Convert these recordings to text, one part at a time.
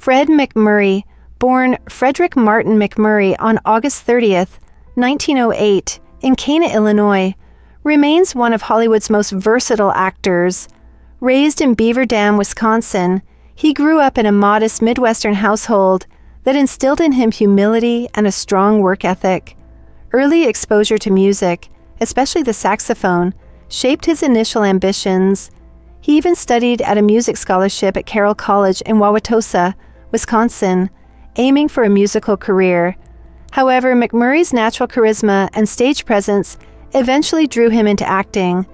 Fred MacMurray, born Frederick Martin MacMurray on August 30th, 1908, in Cana, Illinois, remains one of Hollywood's most versatile actors. Raised in Beaver Dam, Wisconsin, he grew up in a modest Midwestern household that instilled in him humility and a strong work ethic. Early exposure to music, especially the saxophone, shaped his initial ambitions. He even studied at a music scholarship at Carroll College in Wauwatosa, Wisconsin, aiming for a musical career. However, MacMurray's natural charisma and stage presence eventually drew him into acting,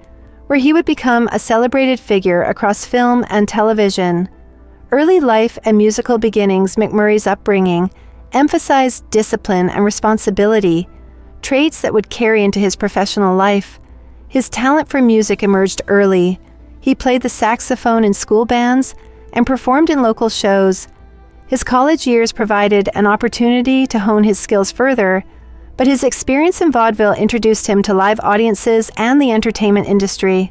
where he would become a celebrated figure across film and television. Early life and musical beginnings, MacMurray's upbringing, emphasized discipline and responsibility, traits that would carry into his professional life. His talent for music emerged early. He played the saxophone in school bands and performed in local shows. His college years provided an opportunity to hone his skills further, but his experience in vaudeville introduced him to live audiences and the entertainment industry.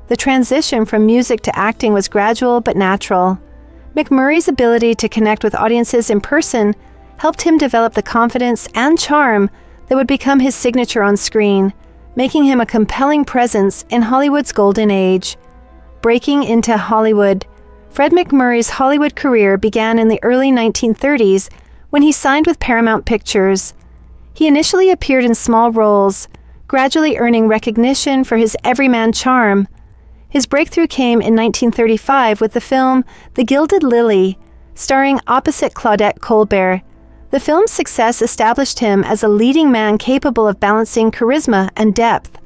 The transition from music to acting was gradual but natural. MacMurray's ability to connect with audiences in person helped him develop the confidence and charm that would become his signature on screen, making him a compelling presence in Hollywood's golden age. Breaking into Hollywood, Fred MacMurray's Hollywood career began in the early 1930s when he signed with Paramount Pictures. He initially appeared in small roles, gradually earning recognition for his everyman charm. His breakthrough came in 1935 with the film The Gilded Lily, starring opposite Claudette Colbert. The film's success established him as a leading man capable of balancing charisma and depth.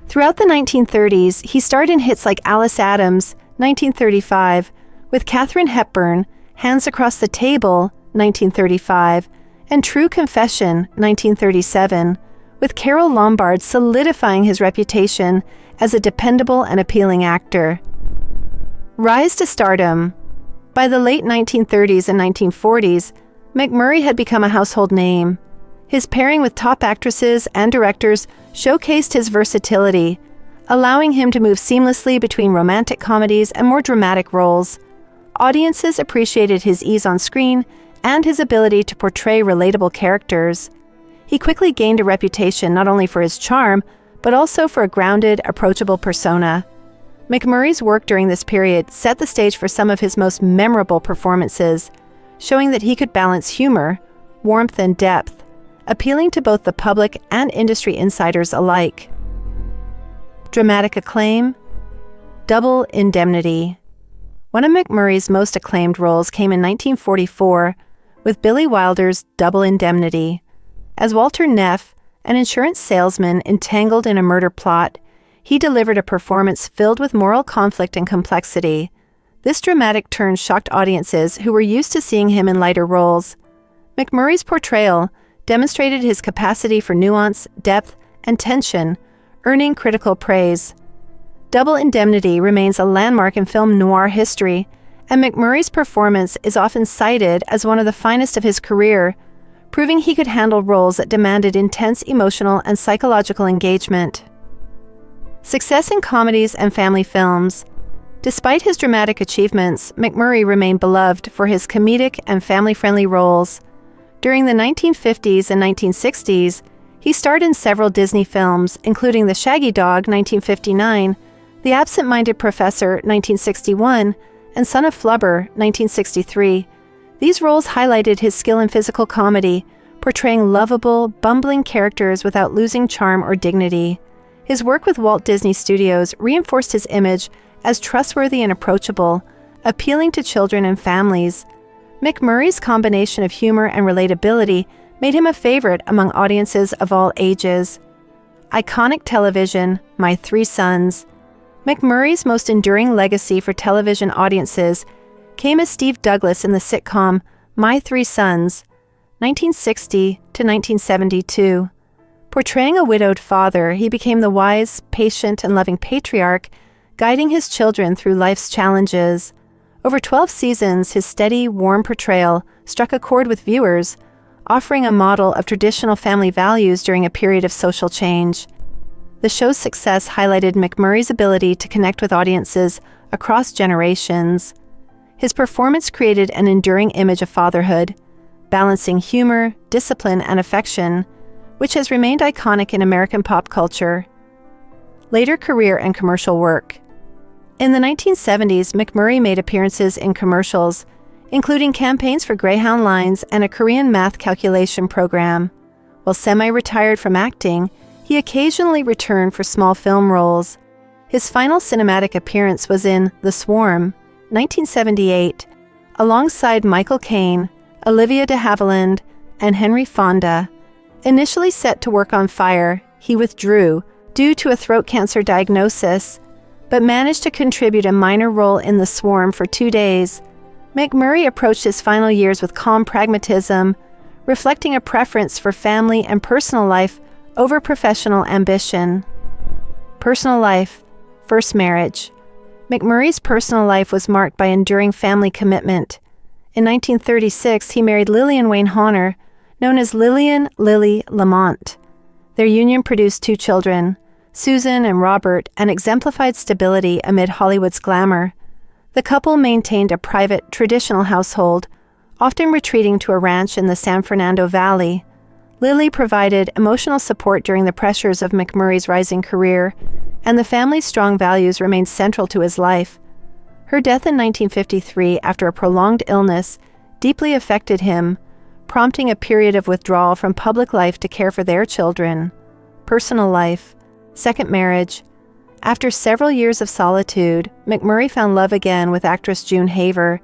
Throughout the 1930s, he starred in hits like Alice Adams, 1935, with Katharine Hepburn, Hands Across the Table, 1935, and True Confession, 1937, with Carole Lombard solidifying his reputation as a dependable and appealing actor. Rise to stardom. By the late 1930s and 1940s, MacMurray had become a household name. His pairing with top actresses and directors showcased his versatility, allowing him to move seamlessly between romantic comedies and more dramatic roles. Audiences appreciated his ease on screen and his ability to portray relatable characters. He quickly gained a reputation not only for his charm, but also for a grounded, approachable persona. MacMurray's work during this period set the stage for some of his most memorable performances, showing that he could balance humor, warmth, and depth, appealing to both the public and industry insiders alike. Dramatic acclaim. Double Indemnity. One of MacMurray's most acclaimed roles came in 1944 with Billy Wilder's Double Indemnity. As Walter Neff, an insurance salesman entangled in a murder plot, he delivered a performance filled with moral conflict and complexity. This dramatic turn shocked audiences who were used to seeing him in lighter roles. MacMurray's portrayal demonstrated his capacity for nuance, depth, and tension, earning critical praise. Double Indemnity remains a landmark in film noir history, and MacMurray's performance is often cited as one of the finest of his career, proving he could handle roles that demanded intense emotional and psychological engagement. Success in comedies and family films. Despite his dramatic achievements, MacMurray remained beloved for his comedic and family-friendly roles. During the 1950s and 1960s, he starred in several Disney films, including The Shaggy Dog, 1959, The Absent-Minded Professor, 1961, and Son of Flubber, 1963. These roles highlighted his skill in physical comedy, portraying lovable, bumbling characters without losing charm or dignity. His work with Walt Disney Studios reinforced his image as trustworthy and approachable, appealing to children and families. MacMurray's combination of humor and relatability made him a favorite among audiences of all ages. Iconic television, My Three Sons. MacMurray's most enduring legacy for television audiences came as Steve Douglas in the sitcom My Three Sons, 1960 to 1972. Portraying a widowed father, he became the wise, patient, and loving patriarch, guiding his children through life's challenges. Over 12 seasons, his steady, warm portrayal struck a chord with viewers, offering a model of traditional family values during a period of social change. The show's success highlighted MacMurray's ability to connect with audiences across generations. His performance created an enduring image of fatherhood, balancing humor, discipline, and affection, which has remained iconic in American pop culture. Later career and commercial work. In the 1970s, MacMurray made appearances in commercials, including campaigns for Greyhound Lines and a Korean math calculation program. While semi-retired from acting, he occasionally returned for small film roles. His final cinematic appearance was in The Swarm, 1978, alongside Michael Caine, Olivia de Havilland, and Henry Fonda. Initially set to work on Fire, he withdrew due to a throat cancer diagnosis, but managed to contribute a minor role in The Swarm for 2 days. MacMurray approached his final years with calm pragmatism, reflecting a preference for family and personal life over professional ambition. Personal life. First marriage. MacMurray's personal life was marked by enduring family commitment. In 1936, he married Lillian Wayne Honor, known as Lillian Lily Lamont. Their union produced 2 children, Susan and Robert, and exemplified stability amid Hollywood's glamour. The couple maintained a private, traditional household, often retreating to a ranch in the San Fernando Valley. Lily provided emotional support during the pressures of MacMurray's rising career, and the family's strong values remained central to his life. Her death in 1953 after a prolonged illness deeply affected him, prompting a period of withdrawal from public life to care for their children. Personal life. Second marriage. After several years of solitude, MacMurray found love again with actress June Haver.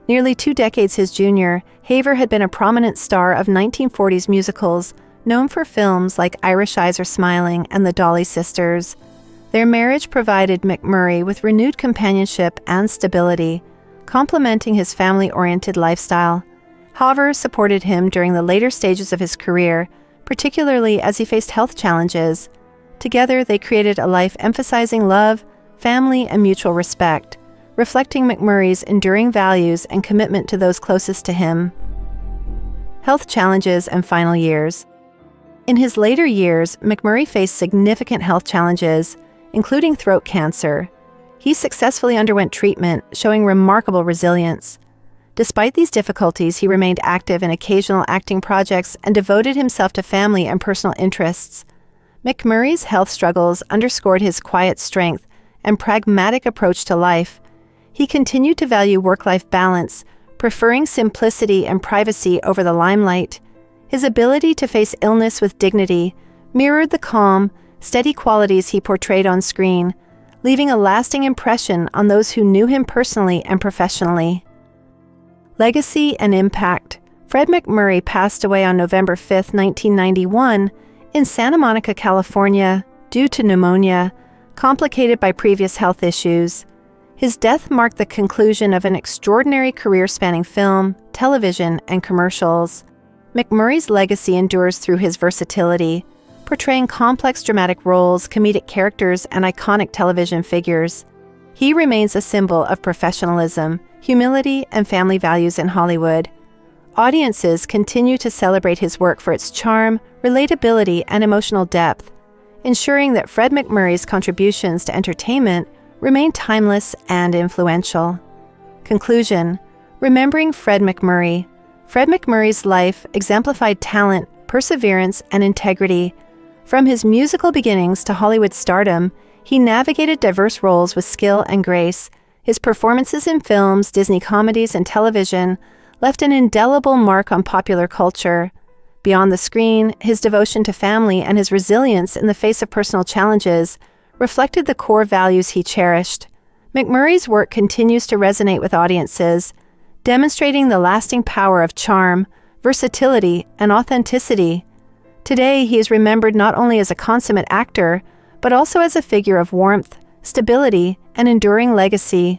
Nearly 2 decades his junior, Haver had been a prominent star of 1940s musicals, known for films like Irish Eyes Are Smiling and The Dolly Sisters. Their marriage provided MacMurray with renewed companionship and stability, complementing his family-oriented lifestyle. Haver supported him during the later stages of his career, particularly as he faced health challenges. Together, they created a life emphasizing love, family, and mutual respect, reflecting MacMurray's enduring values and commitment to those closest to him. Health challenges and final years. In his later years, MacMurray faced significant health challenges, including throat cancer. He successfully underwent treatment, showing remarkable resilience. Despite these difficulties, he remained active in occasional acting projects and devoted himself to family and personal interests. MacMurray's health struggles underscored his quiet strength and pragmatic approach to life. He continued to value work-life balance, preferring simplicity and privacy over the limelight. His ability to face illness with dignity mirrored the calm, steady qualities he portrayed on screen, leaving a lasting impression on those who knew him personally and professionally. Legacy and impact. Fred MacMurray passed away on November 5, 1991, in Santa Monica, California, due to pneumonia, complicated by previous health issues. His death marked the conclusion of an extraordinary career spanning film, television, and commercials. MacMurray's legacy endures through his versatility, portraying complex dramatic roles, comedic characters, and iconic television figures. He remains a symbol of professionalism, humility, and family values in Hollywood. Audiences continue to celebrate his work for its charm, relatability, and emotional depth, ensuring that Fred MacMurray's contributions to entertainment remain timeless and influential. Conclusion. Remembering Fred MacMurray. Fred MacMurray's life exemplified talent, perseverance, and integrity. From his musical beginnings to Hollywood stardom, he navigated diverse roles with skill and grace. His performances in films, Disney comedies, and television left an indelible mark on popular culture. Beyond the screen, his devotion to family and his resilience in the face of personal challenges reflected the core values he cherished. MacMurray's work continues to resonate with audiences, demonstrating the lasting power of charm, versatility, and authenticity. Today, he is remembered not only as a consummate actor, but also as a figure of warmth, stability, and enduring legacy.